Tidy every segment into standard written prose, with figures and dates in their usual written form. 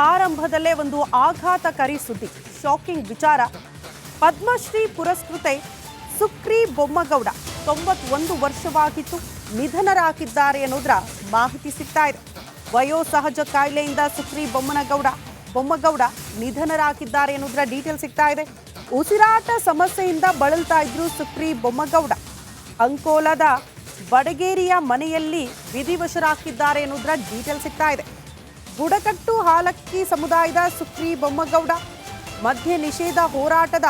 ಆರಂಭದಲ್ಲೇ ಒಂದು ಆಘಾತಕಾರಿ ಸುದ್ದಿ, ಶಾಕಿಂಗ್ ವಿಚಾರ. ಪದ್ಮಶ್ರೀ ಪುರಸ್ಕೃತೆ ಸುಕ್ರಿ ಬೊಮ್ಮಗೌಡ 91 ವರ್ಷವಾಗಿತ್ತು, ನಿಧನರಾಗಿದ್ದಾರೆ ಅನ್ನೋದರ ಮಾಹಿತಿ ಸಿಗ್ತಾ ಇದೆ. ವಯೋಸಹಜ ಕಾಯಿಲೆಯಿಂದ ಸುಕ್ರಿ ಬೊಮ್ಮಗೌಡ ನಿಧನರಾಗಿದ್ದಾರೆ ಅನ್ನೋದರ ಡೀಟೇಲ್ ಸಿಗ್ತಾ ಇದೆ. ಉಸಿರಾಟ ಸಮಸ್ಯೆಯಿಂದ ಬಳಲ್ತಾ ಇದ್ರು ಸುಕ್ರಿ ಬೊಮ್ಮಗೌಡ. ಅಂಕೋಲಾದ ಬಡಗೇರಿಯ ಮನೆಯಲ್ಲಿ ವಿಧಿವಶರಾಗಿದ್ದಾರೆ ಅನ್ನೋದರ ಡೀಟೇಲ್ ಸಿಗ್ತಾ ಇದೆ. ಬುಡಕಟ್ಟು ಹಾಲಕ್ಕಿ ಸಮುದಾಯದ ಸುಕ್ರಿ ಬೊಮ್ಮಗೌಡ, ಮದ್ಯ ನಿಷೇಧ ಹೋರಾಟದ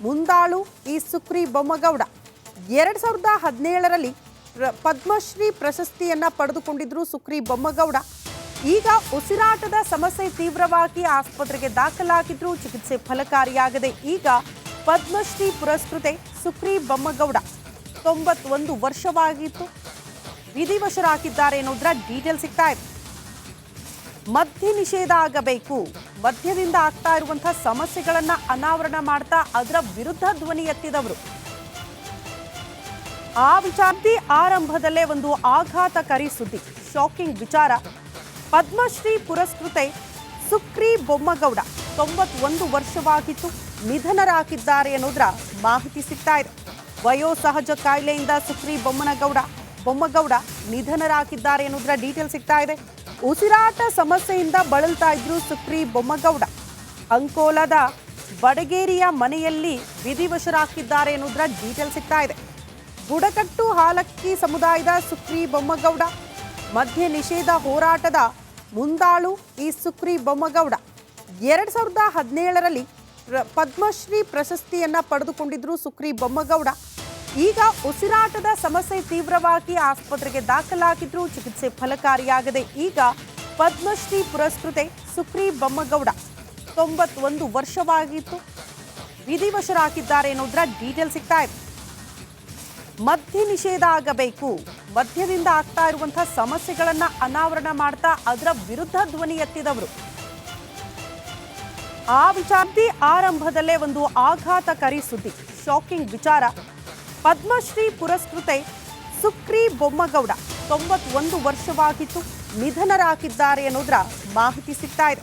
ಮುಂದಾಳು ಈ ಸುಕ್ರಿ ಬೊಮ್ಮಗೌಡ 2017ರಲ್ಲಿ ಪದ್ಮಶ್ರೀ ಪ್ರಶಸ್ತಿಯನ್ನ ಪಡೆದುಕೊಂಡಿದ್ರು ಸುಕ್ರಿ ಬೊಮ್ಮಗೌಡ. ಈಗ ಉಸಿರಾಟದ ಸಮಸ್ಯೆ ತೀವ್ರವಾಗಿ ಆಸ್ಪತ್ರೆಗೆ ದಾಖಲಾಗಿದ್ರು, ಚಿಕಿತ್ಸೆ ಫಲಕಾರಿಯಾಗದೆ ಈಗ ಪದ್ಮಶ್ರೀ ಪುರಸ್ಕೃತೆ ಸುಕ್ರಿ ಬೊಮ್ಮಗೌಡ 91 ವರ್ಷವಾಗಿತ್ತು, ವಿಧಿವಶರಾಗಿದ್ದಾರೆ ಅನ್ನೋದರ ಡೀಟೇಲ್ ಸಿಗ್ತಾ ಇದೆ. ಮದ್ಯ ನಿಷೇಧ ಆಗಬೇಕು, ಮದ್ಯದಿಂದ ಆಗ್ತಾ ಇರುವಂತಹ ಸಮಸ್ಯೆಗಳನ್ನ ಅನಾವರಣ ಮಾಡ್ತಾ ಅದರ ವಿರುದ್ಧ ಧ್ವನಿ ಎತ್ತಿದವರು. ಆ ವಿಚಾರದಿ ಆರಂಭದಲ್ಲೇ ಒಂದು ಆಘಾತಕಾರಿ ಸುದ್ದಿ, ಶಾಕಿಂಗ್ ವಿಚಾರ. ಪದ್ಮಶ್ರೀ ಪುರಸ್ಕೃತೆ ಸುಕ್ರಿ ಬೊಮ್ಮಗೌಡ 91 ವರ್ಷವಾಗಿತ್ತು, ನಿಧನರಾಗಿದ್ದಾರೆ ಅನ್ನೋದರ ಮಾಹಿತಿ ಸಿಗ್ತಾ ಇದೆ. ವಯೋಸಹಜ ಕಾಯಿಲೆಯಿಂದ ಸುಕ್ರಿ ಬೊಮ್ಮಗೌಡ ನಿಧನರಾಗಿದ್ದಾರೆ ಅನ್ನೋದರ ಡೀಟೇಲ್ ಸಿಗ್ತಾ ಇದೆ. ಉಸಿರಾಟ ಸಮಸ್ಯೆಯಿಂದ ಬಳಲ್ತಾ ಇದ್ರು ಸುಕ್ರಿ ಬೊಮ್ಮಗೌಡ. ಅಂಕೋಲಾದ ಬಡಗೇರಿಯ ಮನೆಯಲ್ಲಿ ವಿಧಿವಶರಾಗಿದ್ದಾರೆ ಅನ್ನೋದರ ಡೀಟೇಲ್ ಸಿಗ್ತಾ ಇದೆ. ಬುಡಕಟ್ಟು ಹಾಲಕ್ಕಿ ಸಮುದಾಯದ ಸುಕ್ರಿ ಬೊಮ್ಮಗೌಡ, ಮದ್ಯ ನಿಷೇಧ ಹೋರಾಟದ ಮುಂದಾಳು ಈ ಸುಕ್ರಿ ಬೊಮ್ಮಗೌಡ 2017ರಲ್ಲಿ ಪದ್ಮಶ್ರೀ ಪ್ರಶಸ್ತಿಯನ್ನ ಪಡೆದುಕೊಂಡಿದ್ರು ಸುಕ್ರಿ ಬೊಮ್ಮಗೌಡ. ಈಗ ಉಸಿರಾಟದ ಸಮಸ್ಯೆ ತೀವ್ರವಾಗಿ ಆಸ್ಪತ್ರೆಗೆ ದಾಖಲಾಗಿದ್ರು, ಚಿಕಿತ್ಸೆ ಫಲಕಾರಿಯಾಗದೆ ಈಗ ಪದ್ಮಶ್ರೀ ಪುರಸ್ಕೃತೆ ಸುಕ್ರಿ ಬೊಮ್ಮಗೌಡ 91 ವರ್ಷವಾಗಿತ್ತು, ವಿಧಿವಶರಾಗಿದ್ದಾರೆ ಅನ್ನೋದರ ಡೀಟೇಲ್ ಸಿಗ್ತಾ ಇದೆ. ಮದ್ಯ ನಿಷೇಧ ಆಗಬೇಕು, ಮದ್ಯದಿಂದ ಆಗ್ತಾ ಇರುವಂತಹ ಸಮಸ್ಯೆಗಳನ್ನ ಅನಾವರಣ ಮಾಡ್ತಾ ಅದರ ವಿರುದ್ಧ ಧ್ವನಿ ಎತ್ತಿದವರು. ಆ ವಿಚಾರದಿ ಆರಂಭದಲ್ಲೇ ಒಂದು ಆಘಾತಕಾರಿ ಸುದ್ದಿ, ಶಾಕಿಂಗ್ ವಿಚಾರ. ಪದ್ಮಶ್ರೀ ಪುರಸ್ಕೃತೆ ಸುಕ್ರಿ ಬೊಮ್ಮಗೌಡ 91 ವರ್ಷವಾಗಿತ್ತು, ನಿಧನರಾಗಿದ್ದಾರೆ ಅನ್ನೋದರ ಮಾಹಿತಿ ಸಿಗ್ತಾ ಇದೆ.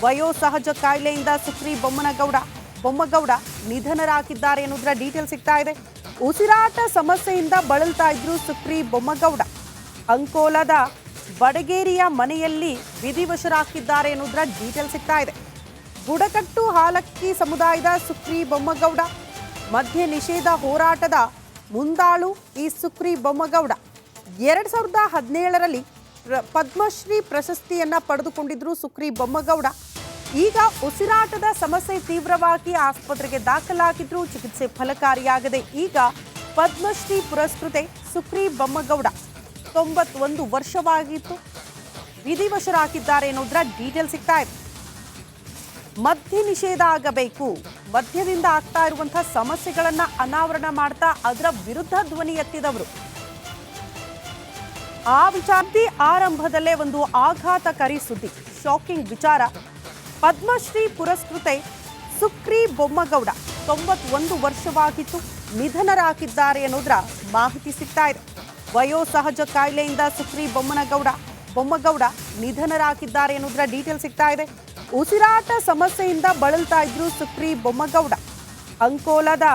ವಯೋಸಹಜ ಕಾಯಿಲೆಯಿಂದ ಸುಕ್ರಿ ಬೊಮ್ಮಗೌಡ ನಿಧನರಾಗಿದ್ದಾರೆ ಅನ್ನೋದರ ಡೀಟೇಲ್ ಸಿಗ್ತಾ ಇದೆ. ಉಸಿರಾಟ ಸಮಸ್ಯೆಯಿಂದ ಬಳಲ್ತಾ ಇದ್ರು ಸುಕ್ರಿ ಬೊಮ್ಮಗೌಡ. ಅಂಕೋಲಾದ ಬಡಗೇರಿಯ ಮನೆಯಲ್ಲಿ ವಿಧಿವಶರಾಗಿದ್ದಾರೆ ಅನ್ನೋದರ ಡೀಟೇಲ್ ಸಿಗ್ತಾ ಇದೆ. ಬುಡಕಟ್ಟು ಹಾಲಕ್ಕಿ ಸಮುದಾಯದ ಸುಕ್ರಿ ಬೊಮ್ಮಗೌಡ, ಮದ್ಯ ನಿಷೇಧ ಹೋರಾಟದ ಮುಂದಾಳು ಈ ಸುಕ್ರಿ ಬೊಮ್ಮಗೌಡ 2017ರಲ್ಲಿ ಪದ್ಮಶ್ರೀ ಪ್ರಶಸ್ತಿಯನ್ನ ಪಡೆದುಕೊಂಡಿದ್ರು ಸುಕ್ರಿ ಬೊಮ್ಮಗೌಡ. ಈಗ ಉಸಿರಾಟದ ಸಮಸ್ಯೆ ತೀವ್ರವಾಗಿ ಆಸ್ಪತ್ರೆಗೆ ದಾಖಲಾಗಿದ್ರು, ಚಿಕಿತ್ಸೆ ಫಲಕಾರಿಯಾಗದೆ ಈಗ ಪದ್ಮಶ್ರೀ ಪುರಸ್ಕೃತೆ ಸುಕ್ರಿ ಬೊಮ್ಮಗೌಡ 91 ವರ್ಷವಾಗಿತ್ತು, ವಿಧಿವಶರಾಗಿದ್ದಾರೆ ಅನ್ನೋದರ ಡೀಟೇಲ್ ಸಿಗ್ತಾ ಇದೆ. ಮದ್ಯ ನಿಷೇಧ ಆಗಬೇಕು, ಮದ್ಯದಿಂದ ಆಗ್ತಾ ಇರುವಂತಹ ಸಮಸ್ಯೆಗಳನ್ನ ಅನಾವರಣ ಮಾಡ್ತಾ ಅದರ ವಿರುದ್ಧ ಧ್ವನಿ ಎತ್ತಿದವರು. ಆ ವಿಚಾರದಿ ಆರಂಭದಲ್ಲೇ ಒಂದು ಆಘಾತಕಾರಿ ಸುದ್ದಿ, ಶಾಕಿಂಗ್ ವಿಚಾರ. ಪದ್ಮಶ್ರೀ ಪುರಸ್ಕೃತೆ ಸುಕ್ರಿ ಬೊಮ್ಮಗೌಡ 91 ವರ್ಷವಾಗಿತ್ತು, ನಿಧನರಾಗಿದ್ದಾರೆ ಅನ್ನೋದರ ಮಾಹಿತಿ ಸಿಗ್ತಾ ಇದೆ. ವಯೋಸಹಜ ಕಾಯಿಲೆಯಿಂದ ಸುಕ್ರಿ ಬೊಮ್ಮಗೌಡ ನಿಧನರಾಗಿದ್ದಾರೆ ಅನ್ನೋದರ ಡೀಟೇಲ್ ಸಿಗ್ತಾ ಇದೆ. ಉಸಿರಾಟ ಸಮಸ್ಯೆಯಿಂದ ಬಳಲ್ತಾ ಇದ್ರು ಸುಕ್ರಿ ಬೊಮ್ಮಗೌಡ. ಅಂಕೋಲಾದ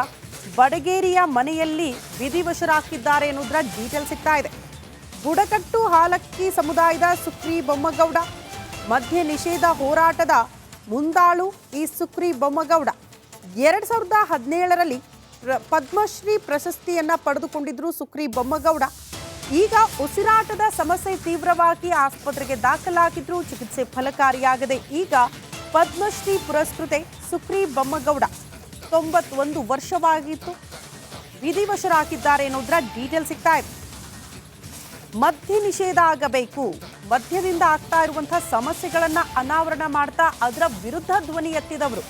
ಬಡಗೇರಿಯ ಮನೆಯಲ್ಲಿ ವಿಧಿವಶರಾಗಿದ್ದಾರೆ ಅನ್ನೋದರ ಡೀಟೇಲ್ ಸಿಗ್ತಾ ಇದೆ. ಬುಡಕಟ್ಟು ಹಾಲಕ್ಕಿ ಸಮುದಾಯದ ಸುಕ್ರಿ ಬೊಮ್ಮಗೌಡ, ಮದ್ಯ ನಿಷೇಧ ಹೋರಾಟದ ಮುಂದಾಳು ಈ ಸುಕ್ರಿ ಬೊಮ್ಮಗೌಡ 2017ರಲ್ಲಿ ಪದ್ಮಶ್ರೀ ಪ್ರಶಸ್ತಿಯನ್ನ ಪಡೆದುಕೊಂಡಿದ್ರು ಸುಕ್ರಿ ಬೊಮ್ಮಗೌಡ. ಈಗ ಉಸಿರಾಟದ ಸಮಸ್ಯೆ ತೀವ್ರವಾಗಿ ಆಸ್ಪತ್ರೆಗೆ ದಾಖಲಾಗಿದ್ರು, ಚಿಕಿತ್ಸೆ ಫಲಕಾರಿಯಾಗದೆ ಈಗ ಪದ್ಮಶ್ರೀ ಪುರಸ್ಕೃತೆ ಸುಕ್ರಿ ಬೊಮ್ಮಗೌಡ 91 ವರ್ಷವಾಗಿತ್ತು, ವಿಧಿವಶರಾಗಿದ್ದಾರೆ ಅನ್ನೋದರ ಡೀಟೇಲ್ ಸಿಗ್ತಾ ಇದೆ. ಮದ್ಯ ನಿಷೇಧ ಆಗಬೇಕು, ಮದ್ಯದಿಂದ ಆಗ್ತಾ ಇರುವಂತಹ ಸಮಸ್ಯೆಗಳನ್ನ ಅನಾವರಣ ಮಾಡ್ತಾ ಅದರ ವಿರುದ್ಧ ಧ್ವನಿ ಎತ್ತಿದವರು.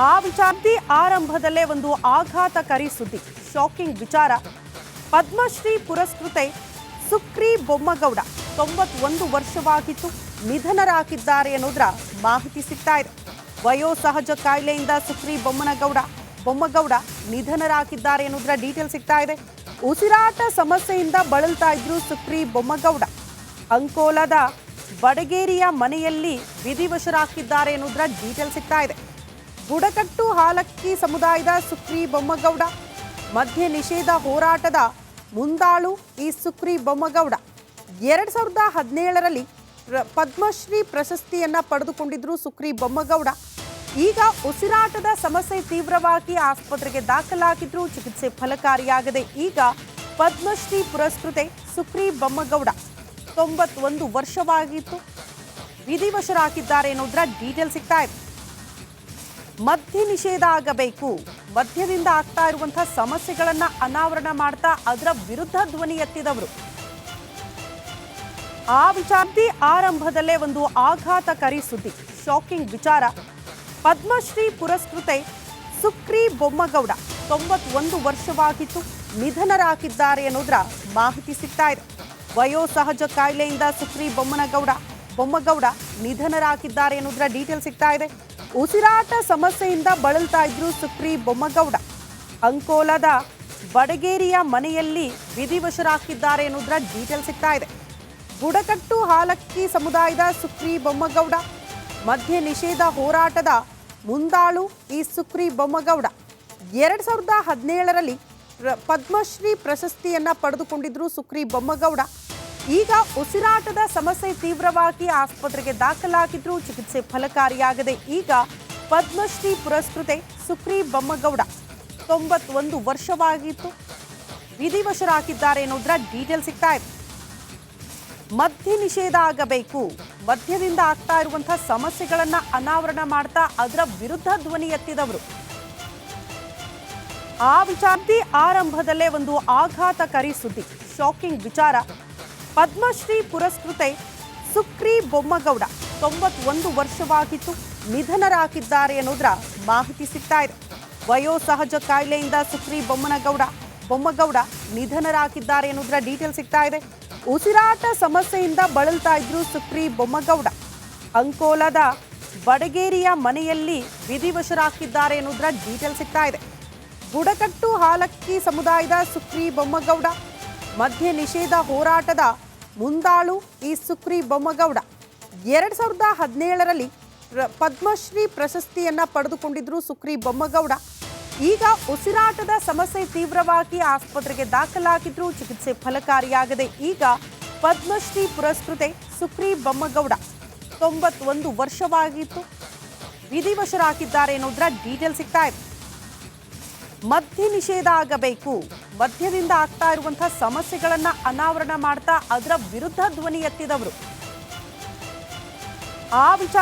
ಆ ವಿಚಾರದಿ ಆರಂಭದಲ್ಲೇ ಒಂದು ಆಘಾತಕಾರಿ ಸುದ್ದಿ, ಶಾಕಿಂಗ್ ವಿಚಾರ. ಪದ್ಮಶ್ರೀ ಪುರಸ್ಕೃತೆ ಸುಕ್ರಿ ಬೊಮ್ಮಗೌಡ 91 ವರ್ಷವಾಗಿತ್ತು, ನಿಧನರಾಗಿದ್ದಾರೆ ಅನ್ನೋದರ ಮಾಹಿತಿ ಸಿಗ್ತಾ ಇದೆ. ವಯೋಸಹಜ ಕಾಯಿಲೆಯಿಂದ ಸುಕ್ರಿ ಬೊಮ್ಮಗೌಡ ನಿಧನರಾಗಿದ್ದಾರೆ ಅನ್ನೋದರ ಡೀಟೇಲ್ ಸಿಗ್ತಾ ಇದೆ. ಉಸಿರಾಟ ಸಮಸ್ಯೆಯಿಂದ ಬಳಲ್ತಾ ಇದ್ರು ಸುಕ್ರಿ ಬೊಮ್ಮಗೌಡ. ಅಂಕೋಲಾದ ಬಡಗೇರಿಯ ಮನೆಯಲ್ಲಿ ವಿಧಿವಶರಾಗಿದ್ದಾರೆ ಎನ್ನುವುದರ ಡೀಟೇಲ್ ಸಿಗ್ತಾ ಇದೆ. ಬುಡಕಟ್ಟು ಹಾಲಕ್ಕಿ ಸಮುದಾಯದ ಸುಕ್ರಿ ಬೊಮ್ಮಗೌಡ, ಮದ್ಯ ನಿಷೇಧ ಹೋರಾಟದ ಮುಂದಾಳು ಈ ಸುಕ್ರಿ ಬೊಮ್ಮಗೌಡ 2017ರಲ್ಲಿ ಪದ್ಮಶ್ರೀ ಪ್ರಶಸ್ತಿಯನ್ನ ಪಡೆದುಕೊಂಡಿದ್ರು ಸುಕ್ರಿ ಬೊಮ್ಮಗೌಡ. ಈಗ ಉಸಿರಾಟದ ಸಮಸ್ಯೆ ತೀವ್ರವಾಗಿ ಆಸ್ಪತ್ರೆಗೆ ದಾಖಲಾಗಿದ್ರು, ಚಿಕಿತ್ಸೆ ಫಲಕಾರಿಯಾಗದೆ ಈಗ ಪದ್ಮಶ್ರೀ ಪುರಸ್ಕೃತೆ ಸುಕ್ರಿ ಬೊಮ್ಮಗೌಡ 91 ವರ್ಷವಾಗಿತ್ತು, ವಿಧಿವಶರಾಗಿದ್ದಾರೆ ಎನ್ನುವುದರ ಡೀಟೇಲ್ ಸಿಗ್ತಾ ಇದೆ. ಮದ್ಯ ನಿಷೇಧ ಆಗಬೇಕು, ಮದ್ಯದಿಂದ ಆಗ್ತಾ ಇರುವಂತಹ ಸಮಸ್ಯೆಗಳನ್ನ ಅನಾವರಣ ಮಾಡ್ತಾ ಅದರ ವಿರುದ್ಧ ಧ್ವನಿ ಎತ್ತಿದವರು. ಆ ವಿಚಾರದಿ ಆರಂಭದಲ್ಲೇ ಒಂದು ಆಘಾತಕಾರಿ ಸುದ್ದಿ, ಶಾಕಿಂಗ್ ವಿಚಾರ. ಪದ್ಮಶ್ರೀ ಪುರಸ್ಕೃತೆ ಸುಕ್ರಿ ಬೊಮ್ಮಗೌಡ 91 ವರ್ಷವಾಗಿತ್ತು, ನಿಧನರಾಗಿದ್ದಾರೆ ಅನ್ನೋದರ ಮಾಹಿತಿ ಸಿಗ್ತಾ ಇದೆ. ವಯೋಸಹಜ ಕಾಯಿಲೆಯಿಂದ ಸುಕ್ರಿ ಬೊಮ್ಮಗೌಡ ನಿಧನರಾಗಿದ್ದಾರೆ ಅನ್ನೋದರ ಡೀಟೇಲ್ ಸಿಗ್ತಾ ಇದೆ. ಉಸಿರಾಟ ಸಮಸ್ಯೆಯಿಂದ ಬಳಲ್ತಾ ಇದ್ರು ಸುಕ್ರಿ ಬೊಮ್ಮಗೌಡ. ಅಂಕೋಲಾದ ಬಡಗೇರಿಯ ಮನೆಯಲ್ಲಿ ವಿಧಿವಶರಾಗಿದ್ದಾರೆ ಅನ್ನೋದರ ಡೀಟೇಲ್ ಸಿಗ್ತಾ ಇದೆ. ಬುಡಕಟ್ಟು ಹಾಲಕ್ಕಿ ಸಮುದಾಯದ ಸುಕ್ರಿ ಬೊಮ್ಮಗೌಡ, ಮದ್ಯ ನಿಷೇಧ ಹೋರಾಟದ ಮುಂದಾಳು ಈ ಸುಕ್ರಿ ಬೊಮ್ಮಗೌಡ 2017ರಲ್ಲಿ ಪದ್ಮಶ್ರೀ ಪ್ರಶಸ್ತಿಯನ್ನ ಪಡೆದುಕೊಂಡಿದ್ರು ಸುಕ್ರಿ ಬೊಮ್ಮಗೌಡ. ಈಗ ಉಸಿರಾಟದ ಸಮಸ್ಯೆ ತೀವ್ರವಾಗಿ ಆಸ್ಪತ್ರೆಗೆ ದಾಖಲಾಗಿದ್ರು, ಚಿಕಿತ್ಸೆ ಫಲಕಾರಿಯಾಗದೆ ಈಗ ಪದ್ಮಶ್ರೀ ಪುರಸ್ಕೃತೆ ಸುಕ್ರಿ ಬೊಮ್ಮಗೌಡ 91 ವರ್ಷವಾಗಿತ್ತು, ವಿಧಿವಶರಾಗಿದ್ದಾರೆ ಎನ್ನುವುದರ ಡೀಟೇಲ್ ಸಿಗ್ತಾ ಇದೆ. ಮದ್ಯ ನಿಷೇಧ ಆಗಬೇಕು, ಮದ್ಯದಿಂದ ಆಗ್ತಾ ಇರುವಂತಹ ಸಮಸ್ಯೆಗಳನ್ನ ಅನಾವರಣ ಮಾಡ್ತಾ ಅದರ ವಿರುದ್ಧ ಧ್ವನಿ ಎತ್ತಿದವರು. ಆ ವಿಚಾರದಿ ಆರಂಭದಲ್ಲೇ ಒಂದು ಆಘಾತಕಾರಿ ಸುದ್ದಿ, ಶಾಕಿಂಗ್ ವಿಚಾರ. ಪದ್ಮಶ್ರೀ ಪುರಸ್ಕೃತೆ ಸುಕ್ರಿ ಬೊಮ್ಮಗೌಡ 91 ವರ್ಷವಾಗಿತ್ತು, ನಿಧನರಾಗಿದ್ದಾರೆ ಎನ್ನುವುದರ ಮಾಹಿತಿ ಸಿಗ್ತಾ ಇದೆ. ವಯೋಸಹಜ ಕಾಯಿಲೆಯಿಂದ ಸುಕ್ರಿ ಬೊಮ್ಮಗೌಡ ನಿಧನರಾಗಿದ್ದಾರೆ ಎನ್ನುವುದರ ಡೀಟೇಲ್ ಸಿಗ್ತಾ ಇದೆ. ಉಸಿರಾಟ ಸಮಸ್ಯೆಯಿಂದ ಬಳಲ್ತಾ ಇದ್ರು ಸುಕ್ರಿ ಬೊಮ್ಮಗೌಡ. ಅಂಕೋಲಾದ ಬಡಗೇರಿಯ ಮನೆಯಲ್ಲಿ ವಿಧಿವಶರಾಗಿದ್ದಾರೆ ಎನ್ನುವುದರ ಡೀಟೇಲ್ ಸಿಗ್ತಾ ಇದೆ. ಬುಡಕಟ್ಟು ಹಾಲಕ್ಕಿ ಸಮುದಾಯದ ಸುಕ್ರಿ ಬೊಮ್ಮಗೌಡ, ಮದ್ಯ ನಿಷೇಧ ಹೋರಾಟದ ಮುಂದಾಳು ಈ ಸುಕ್ರಿ ಬೊಮ್ಮಗೌಡ 2017ರಲ್ಲಿ ಪದ್ಮಶ್ರೀ ಪ್ರಶಸ್ತಿಯನ್ನ ಪಡೆದುಕೊಂಡಿದ್ರು ಸುಕ್ರಿ ಬೊಮ್ಮಗೌಡ. ಈಗ ಉಸಿರಾಟದ ಸಮಸ್ಯೆ ತೀವ್ರವಾಗಿ ಆಸ್ಪತ್ರೆಗೆ ದಾಖಲಾಗಿದ್ರು, ಚಿಕಿತ್ಸೆ ಫಲಕಾರಿಯಾಗದೆ ಈಗ ಪದ್ಮಶ್ರೀ ಪುರಸ್ಕೃತೆ ಸುಕ್ರಿ ಬೊಮ್ಮಗೌಡ 91 ವರ್ಷವಾಗಿತ್ತು, ವಿಧಿವಶರಾಗಿದ್ದಾರೆ ಎನ್ನುವುದರ ಡೀಟೇಲ್ ಸಿಗ್ತಾ ಇದೆ. ಮದ್ಯ ನಿಷೇಧ ಆಗಬೇಕು, ಮದ್ಯದಿಂದ ಆಗ್ತಾ ಇರುವಂತಹ ಸಮಸ್ಯೆಗಳನ್ನ ಅನಾವರಣ ಮಾಡ್ತಾ ಅದರ ವಿರುದ್ಧ ಧ್ವನಿ ಎತ್ತಿದವರು. ಆ ವಿಚಾರ